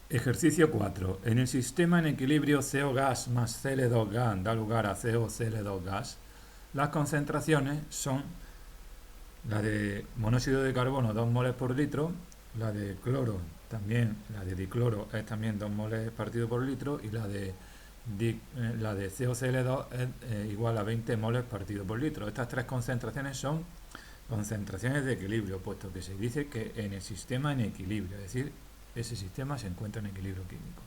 Ejercicio 4. En el sistema en equilibrio CO gas más Cl2 gas da lugar a CO Cl2 gas. Las concentraciones son la de monóxido de carbono 2 moles por litro, la de cloro también, la de dicloro es también 2 moles partido por litro y la de COCl2 es igual a 20 moles partido por litro. Estas tres concentraciones son concentraciones de equilibrio, puesto que se dice que en el sistema en equilibrio, es decir, ese sistema se encuentra en equilibrio químico.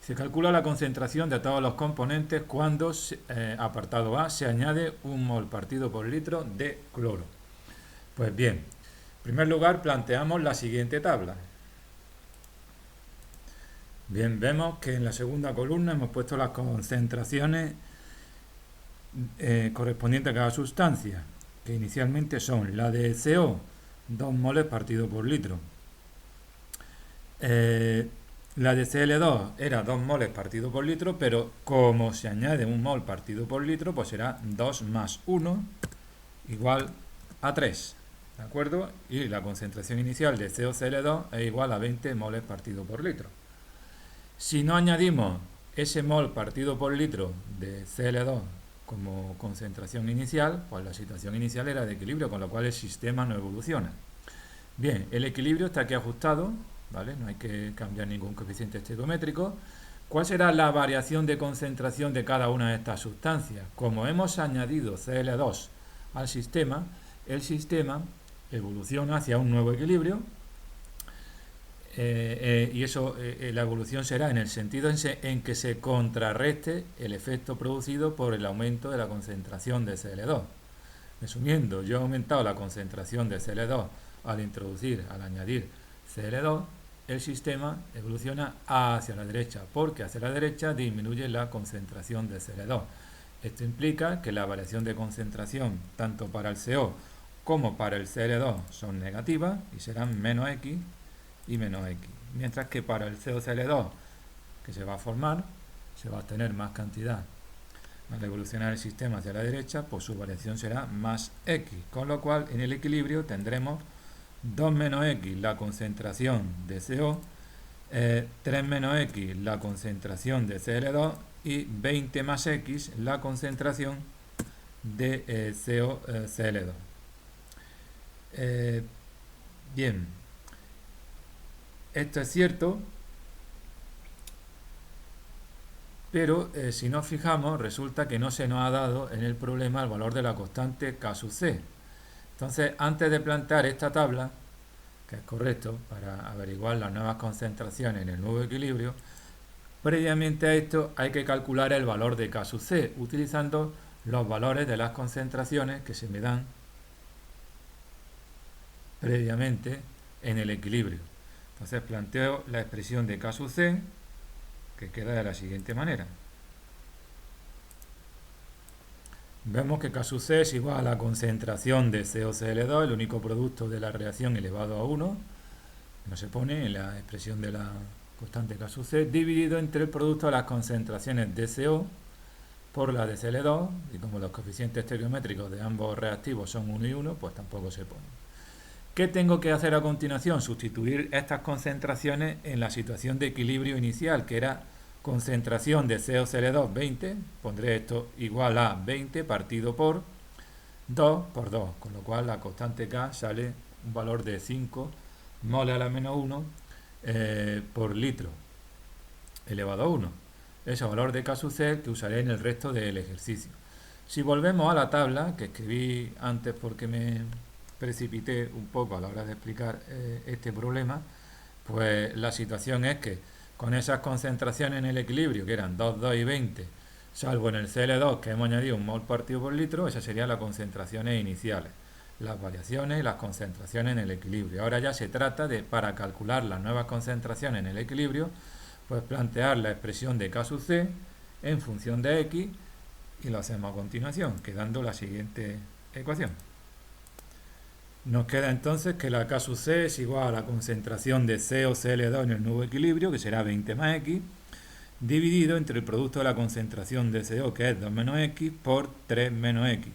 Se calcula la concentración de todos los componentes cuando, apartado A, se añade un mol partido por litro de cloro. Pues bien, en primer lugar planteamos la siguiente tabla. Bien, vemos que en la segunda columna hemos puesto las concentraciones correspondientes a cada sustancia, que inicialmente son la de CO, 2 moles partido por litro. La de Cl2 era 2 moles partido por litro, pero como se añade un mol partido por litro, pues será 2 más 1 igual a 3. ¿De acuerdo? Y la concentración inicial de COCl2 es igual a 20 moles partido por litro. Si no añadimos ese mol partido por litro de Cl2 como concentración inicial, pues la situación inicial era de equilibrio, con lo cual el sistema no evoluciona. Bien, el equilibrio está aquí ajustado, ¿vale? No hay que cambiar ningún coeficiente estequiométrico. ¿Cuál será la variación de concentración de cada una de estas sustancias? Como hemos añadido Cl2 al sistema, el sistema evoluciona hacia un nuevo equilibrio y eso, la evolución será en el sentido en que se contrarreste el efecto producido por el aumento de la concentración de Cl2. Resumiendo, yo he aumentado la concentración de Cl2 al añadir Cl2, el sistema evoluciona hacia la derecha, porque hacia la derecha disminuye la concentración de Cl2. Esto implica que la variación de concentración, tanto para el CO como para el Cl2, son negativas y serán menos X y menos X. Mientras que para el COCl2, que se va a formar, se va a obtener más cantidad. Al evolucionar el sistema hacia la derecha, pues su variación será más X, con lo cual en el equilibrio tendremos 2 menos X la concentración de CO, 3 menos X la concentración de Cl2 y 20 más X la concentración de COCl2. Bien, esto es cierto, pero si nos fijamos, resulta que no se nos ha dado en el problema el valor de la constante K sub C. Entonces, antes de plantear esta tabla, que es correcto para averiguar las nuevas concentraciones en el nuevo equilibrio, previamente a esto hay que calcular el valor de K sub C, utilizando los valores de las concentraciones que se me dan previamente en el equilibrio. Entonces planteo la expresión de K sub C, que queda de la siguiente manera. Vemos que K sub C es igual a la concentración de COCl2, el único producto de la reacción elevado a 1, no se pone en la expresión de la constante K sub C, dividido entre el producto de las concentraciones de CO por la de Cl2, y como los coeficientes estequiométricos de ambos reactivos son 1 y 1, pues tampoco se pone. ¿Qué tengo que hacer a continuación? Sustituir estas concentraciones en la situación de equilibrio inicial, que era concentración de COCl2 20, pondré esto igual a 20 partido por 2 por 2, con lo cual la constante K sale un valor de 5 moles a la menos 1 por litro elevado a 1. Ese valor de K sub C que usaré en el resto del ejercicio. Si volvemos a la tabla que escribí antes porque me precipité un poco a la hora de explicar este problema, pues la situación es que con esas concentraciones en el equilibrio, que eran 2, 2 y 20, salvo en el Cl2 que hemos añadido un mol partido por litro, esas serían las concentraciones iniciales, las variaciones y las concentraciones en el equilibrio. Ahora ya se trata de, para calcular las nuevas concentraciones en el equilibrio, pues plantear la expresión de K sub C en función de X y lo hacemos a continuación, quedando la siguiente ecuación. Nos queda entonces que la K sub C es igual a la concentración de COCl2 en el nuevo equilibrio, que será 20 más X, dividido entre el producto de la concentración de CO, que es 2 menos X, por 3 menos X.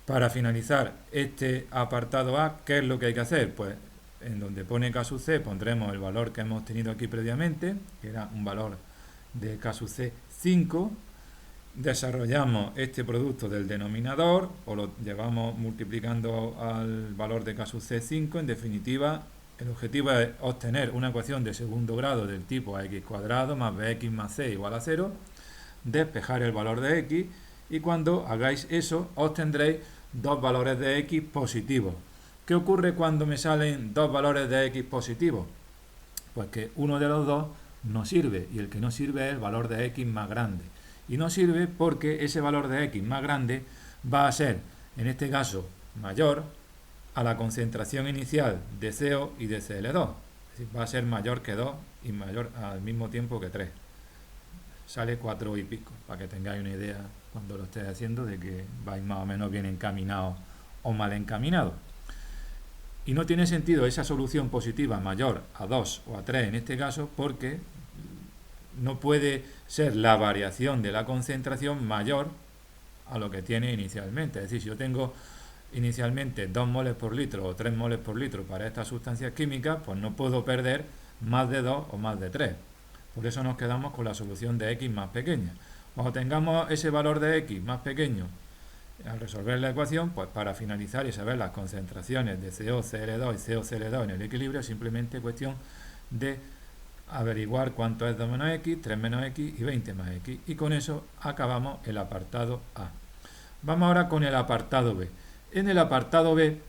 Para finalizar este apartado A, ¿qué es lo que hay que hacer? Pues en donde pone K sub C pondremos el valor que hemos tenido aquí previamente, que era un valor de K sub C 5. Desarrollamos este producto del denominador o lo llevamos multiplicando al valor de K sub C 5. En definitiva, el objetivo es obtener una ecuación de segundo grado del tipo ax cuadrado más bx más c igual a 0, despejar el valor de x, y cuando hagáis eso obtendréis dos valores de x positivos. ¿Qué ocurre cuando me salen dos valores de x positivos? Pues que uno de los dos no sirve, y el que no sirve es el valor de x más grande. Y no sirve porque ese valor de x más grande va a ser, en este caso, mayor a la concentración inicial de CO y de Cl2. Es decir, va a ser mayor que 2 y mayor al mismo tiempo que 3. Sale 4 y pico, para que tengáis una idea cuando lo estéis haciendo de que vais más o menos bien encaminados o mal encaminados. Y no tiene sentido esa solución positiva mayor a 2 o a 3 en este caso, porque no puede ser la variación de la concentración mayor a lo que tiene inicialmente. Es decir, si yo tengo inicialmente 2 moles por litro o 3 moles por litro para estas sustancias químicas, pues no puedo perder más de 2 o más de 3. Por eso nos quedamos con la solución de x más pequeña. Cuando tengamos ese valor de x más pequeño al resolver la ecuación, pues para finalizar y saber las concentraciones de CO, Cl2 y CO, Cl2 en el equilibrio, simplemente cuestión de averiguar cuánto es 2 menos x, 3 menos x y 20 más x. Y con eso acabamos el apartado A. Vamos ahora con el apartado B. En el apartado B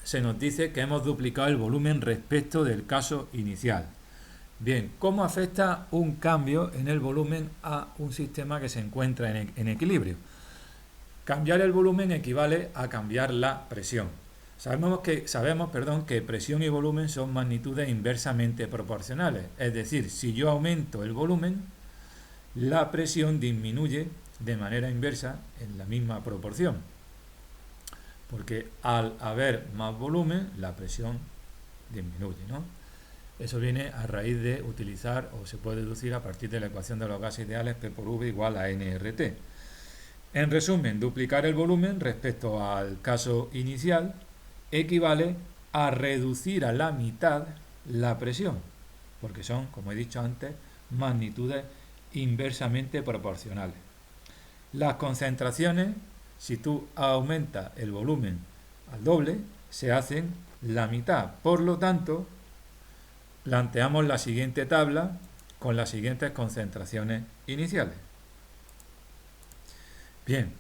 se nos dice que hemos duplicado el volumen respecto del caso inicial. Bien, ¿cómo afecta un cambio en el volumen a un sistema que se encuentra en equilibrio? Cambiar el volumen equivale a cambiar la presión. Sabemos que presión y volumen son magnitudes inversamente proporcionales. Es decir, si yo aumento el volumen, la presión disminuye de manera inversa en la misma proporción. Porque al haber más volumen, la presión disminuye, ¿no? Eso viene a raíz de utilizar, o se puede deducir a partir de la ecuación de los gases ideales, P por V igual a nRT. En resumen, duplicar el volumen respecto al caso inicial equivale a reducir a la mitad la presión, porque son, como he dicho antes, magnitudes inversamente proporcionales. Las concentraciones, si tú aumentas el volumen al doble, se hacen la mitad. Por lo tanto, planteamos la siguiente tabla con las siguientes concentraciones iniciales. Bien,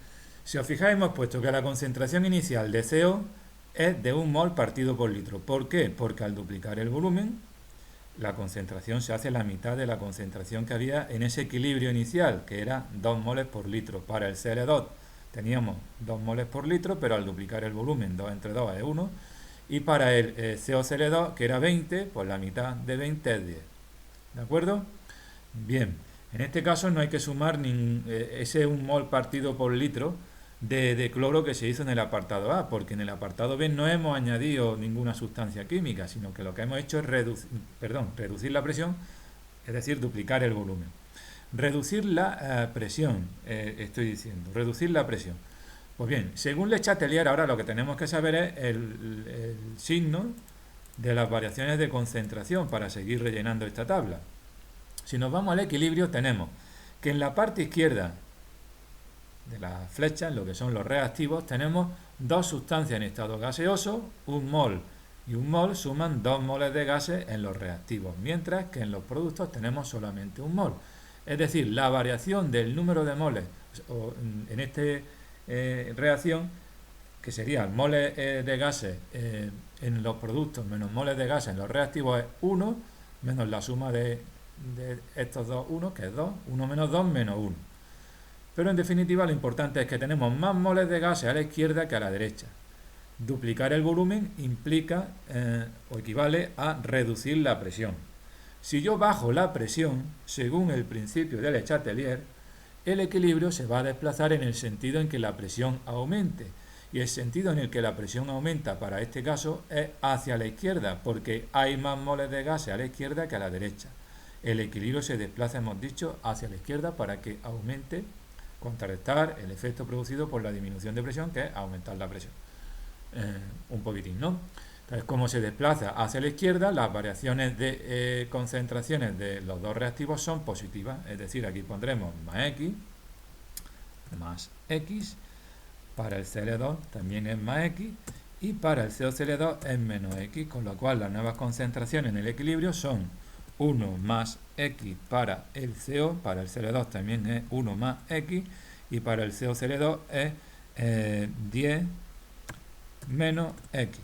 si os fijáis, hemos puesto que la concentración inicial de CO es de 1 mol partido por litro. ¿Por qué? Porque al duplicar el volumen, la concentración se hace la mitad de la concentración que había en ese equilibrio inicial, que era 2 moles por litro. Para el Cl2 teníamos 2 moles por litro, pero al duplicar el volumen, 2 entre 2 es 1. Y para el COCl2, que era 20, pues la mitad de 20 es 10. ¿De acuerdo? Bien, en este caso no hay que sumar ese 1 mol partido por litro de cloro que se hizo en el apartado A, porque en el apartado B no hemos añadido ninguna sustancia química, sino que lo que hemos hecho es reducir la presión, es decir, duplicar el volumen. Reducir la presión, reducir la presión. Pues bien, según Le Chatelier, ahora lo que tenemos que saber es el signo de las variaciones de concentración para seguir rellenando esta tabla. Si nos vamos al equilibrio, tenemos que en la parte izquierda de la flecha, en lo que son los reactivos, tenemos dos sustancias en estado gaseoso, 1 mol y 1 mol suman 2 moles de gases en los reactivos, mientras que en los productos tenemos solamente 1 mol. Es decir, la variación del número de moles en esta reacción, que serían moles de gases en los productos menos moles de gases en los reactivos, es 1 menos la suma de estos dos 1, que es 2, 1 menos 2 menos 1. Pero en definitiva lo importante es que tenemos más moles de gases a la izquierda que a la derecha. Duplicar el volumen implica o equivale a reducir la presión. Si yo bajo la presión, según el principio de Le Chatelier, el equilibrio se va a desplazar en el sentido en que la presión aumente. Y el sentido en el que la presión aumenta para este caso es hacia la izquierda, porque hay más moles de gases a la izquierda que a la derecha. El equilibrio se desplaza, hemos dicho, hacia la izquierda para que aumente, contrarrestar el efecto producido por la disminución de presión, que es aumentar la presión. Un poquitín, ¿no? Entonces, como se desplaza hacia la izquierda, las variaciones de concentraciones de los dos reactivos son positivas. Es decir, aquí pondremos más X, para el Cl2 también es más X, y para el COCl2 es menos X, con lo cual las nuevas concentraciones en el equilibrio son 1 más X para el CO, para el Cl2 también es 1 más X, y para el COCl2 es 10 menos X,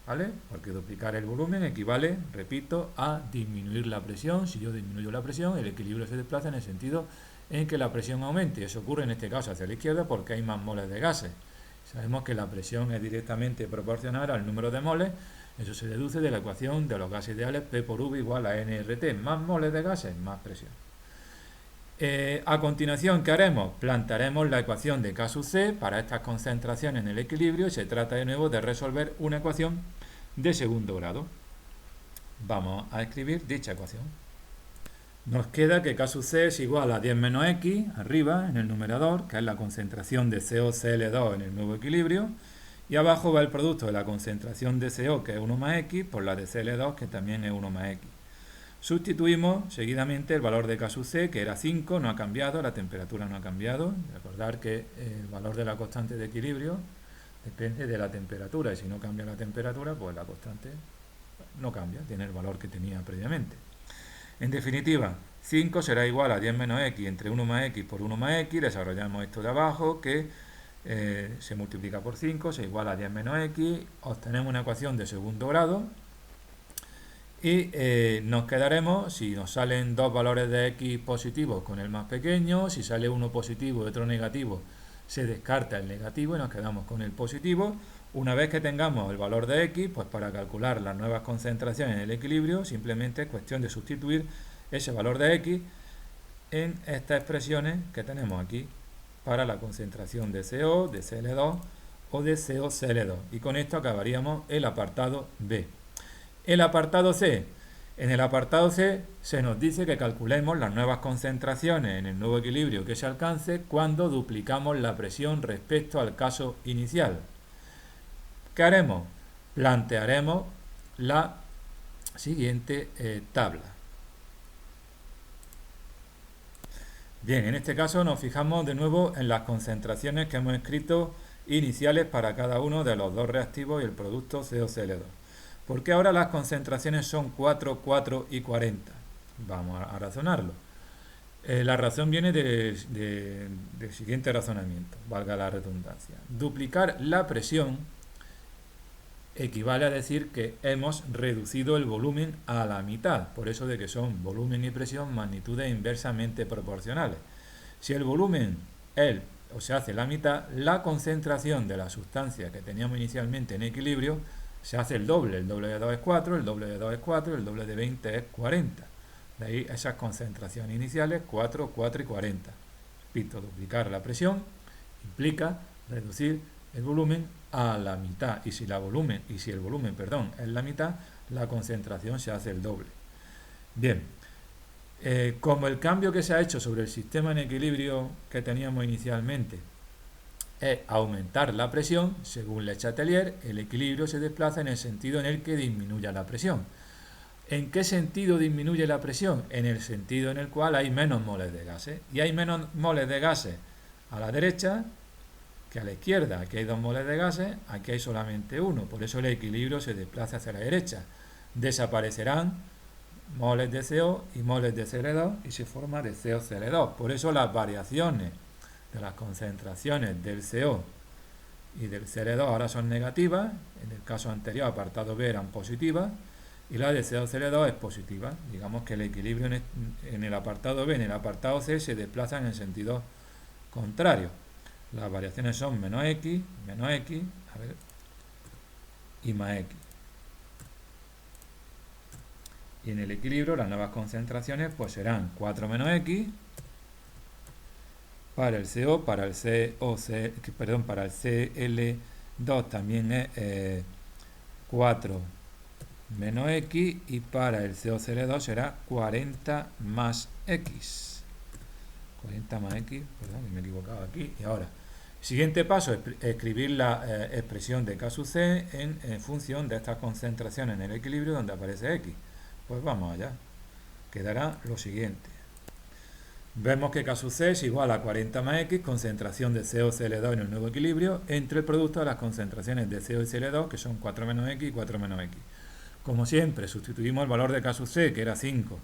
¿vale? Porque duplicar el volumen equivale, repito, a disminuir la presión. Si yo disminuyo la presión, el equilibrio se desplaza en el sentido en que la presión aumente. Eso ocurre en este caso hacia la izquierda porque hay más moles de gases. Sabemos que la presión es directamente proporcional al número de moles. Eso se deduce de la ecuación de los gases ideales P por V igual a nRT. Más moles de gases, más presión. A continuación, ¿qué haremos? Plantearemos la ecuación de K sub C para estas concentraciones en el equilibrio y se trata de nuevo de resolver una ecuación de segundo grado. Vamos a escribir dicha ecuación. Nos queda que K sub C es igual a 10 menos X, arriba, en el numerador, que es la concentración de COCl2 en el nuevo equilibrio, y abajo va el producto de la concentración de CO, que es 1 más X, por la de Cl2, que también es 1 más X. Sustituimos seguidamente el valor de K sub C, que era 5, no ha cambiado, la temperatura no ha cambiado. Recordar que el valor de la constante de equilibrio depende de la temperatura, y si no cambia la temperatura, pues la constante no cambia, tiene el valor que tenía previamente. En definitiva, 5 será igual a 10 menos X entre 1 más X por 1 más X. Desarrollamos esto de abajo, que se multiplica por 5, se iguala a 10 menos X. Obtenemos una ecuación de segundo grado. Y nos quedaremos, si nos salen dos valores de X positivos con el más pequeño, si sale uno positivo y otro negativo, se descarta el negativo y nos quedamos con el positivo. Una vez que tengamos el valor de X, pues para calcular las nuevas concentraciones en el equilibrio, simplemente es cuestión de sustituir ese valor de X en estas expresiones que tenemos aquí para la concentración de CO, de Cl2 o de COCl2. Y con esto acabaríamos el apartado B. El apartado C. En el apartado C se nos dice que calculemos las nuevas concentraciones en el nuevo equilibrio que se alcance cuando duplicamos la presión respecto al caso inicial. ¿Qué haremos? Plantearemos la siguiente tabla. Bien, en este caso nos fijamos de nuevo en las concentraciones que hemos escrito iniciales para cada uno de los dos reactivos y el producto COCl2. Porque ahora las concentraciones son 4, 4 y 40. Vamos a razonarlo. La razón viene del siguiente razonamiento, valga la redundancia. Duplicar la presión equivale a decir que hemos reducido el volumen a la mitad, por eso de que son volumen y presión magnitudes inversamente proporcionales. Si el volumen se hace la mitad, la concentración de la sustancia que teníamos inicialmente en equilibrio se hace el doble de 2 es 4, el doble de 2 es 4, el doble de 20 es 40. De ahí esas concentraciones iniciales 4, 4 y 40. Repito, duplicar la presión implica reducir el volumen a la mitad, y si el volumen es la mitad, la concentración se hace el doble. Bien, como el cambio que se ha hecho sobre el sistema en equilibrio que teníamos inicialmente es aumentar la presión, según Le Chatelier, el equilibrio se desplaza en el sentido en el que disminuya la presión. ¿En qué sentido disminuye la presión? En el sentido en el cual hay menos moles de gases. Y hay menos moles de gases a la derecha que a la izquierda. Aquí hay 2 moles de gases, aquí hay solamente 1. Por eso el equilibrio se desplaza hacia la derecha. Desaparecerán moles de CO y moles de Cl2 y se forma de COCl2. Por eso las variaciones de las concentraciones del CO y del Cl2 ahora son negativas. En el caso anterior, apartado B, eran positivas. Y la de COCl2 es positiva. Digamos que el equilibrio en el apartado B, en el apartado C, se desplaza en el sentido contrario. Las variaciones son menos X, y más X. Y en el equilibrio las nuevas concentraciones pues serán 4 menos X para el CO, para el Cl2 también es 4 menos X, y para el COCl2 será 40 más X. 40 más X, perdón, me he equivocado aquí. Y ahora, Siguiente paso, escribir la expresión de K sub C en función de estas concentraciones en el equilibrio donde aparece X. Pues vamos allá. Quedará lo siguiente. Vemos que K sub C es igual a 40 más X, concentración de CO Cl2 en el nuevo equilibrio, entre el producto de las concentraciones de CO y Cl2, que son 4 menos X y 4 menos X. Como siempre, sustituimos el valor de K sub C, que era 5.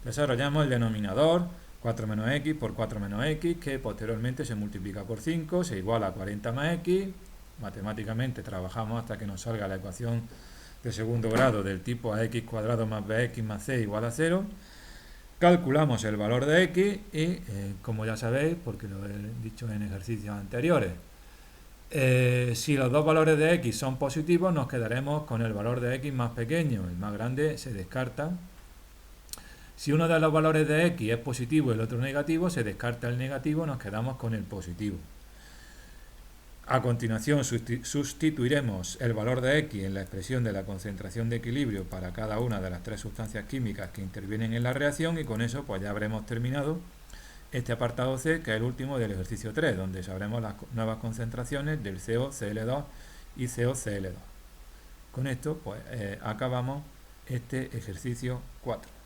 Desarrollamos el denominador, 4 menos X por 4 menos X, que posteriormente se multiplica por 5, se iguala a 40 más X. Matemáticamente trabajamos hasta que nos salga la ecuación de segundo grado del tipo ax cuadrado más bx más c igual a 0. Calculamos el valor de x y, como ya sabéis, porque lo he dicho en ejercicios anteriores, si los dos valores de x son positivos, nos quedaremos con el valor de x más pequeño, el más grande se descarta. Si uno de los valores de x es positivo y el otro negativo, se descarta el negativo, nos quedamos con el positivo. A continuación sustituiremos el valor de X en la expresión de la concentración de equilibrio para cada una de las tres sustancias químicas que intervienen en la reacción, y con eso pues ya habremos terminado este apartado C, que es el último del ejercicio 3, donde sabremos las nuevas concentraciones del COCl2 y COCl2. Con esto pues acabamos este ejercicio 4.